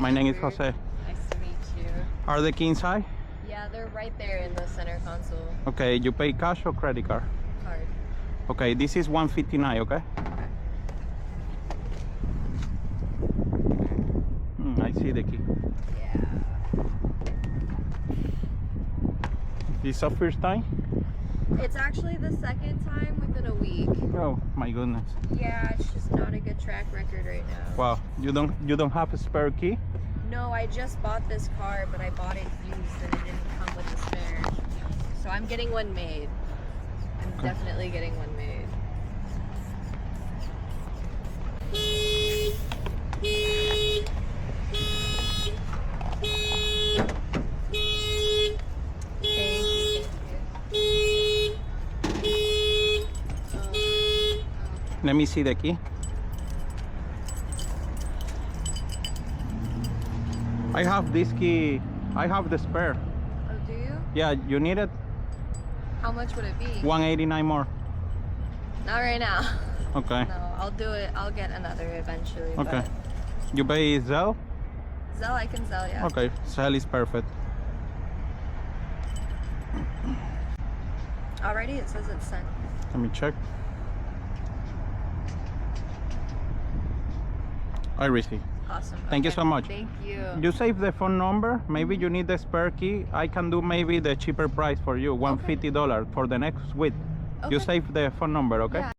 My name is Jose. Nice to meet you. Are the keys inside? Yeah, they're right there in the center console. Okay, you pay cash or credit card? Card. Okay, this is 159, okay? Okay. I see the key. Yeah. This is the first time? It's actually the second time within a week. Oh my goodness. Yeah, it's just not a good track record right now. Wow, you don't have a spare key? No, I just bought this car, but I bought it used and it didn't come with a spare. So I'm getting one made. I'm definitely getting one made. Let me see the key. I have this key. I have the spare. Oh, do you? Yeah, you need it? How much would it be? 189 more. Not right now. Okay. No, I'll do it. I'll get another eventually. Okay. But You pay Zelle? Zelle, I can sell, yeah. Okay, Zelle is perfect. Already, it says it's sent. Let me check. I receive. Awesome. Thank you so much. Thank you. You save the phone number. Maybe you need the spare key. I can do maybe the cheaper price for you, $150 for the next week. You Okay. save the phone number, okay? Yeah,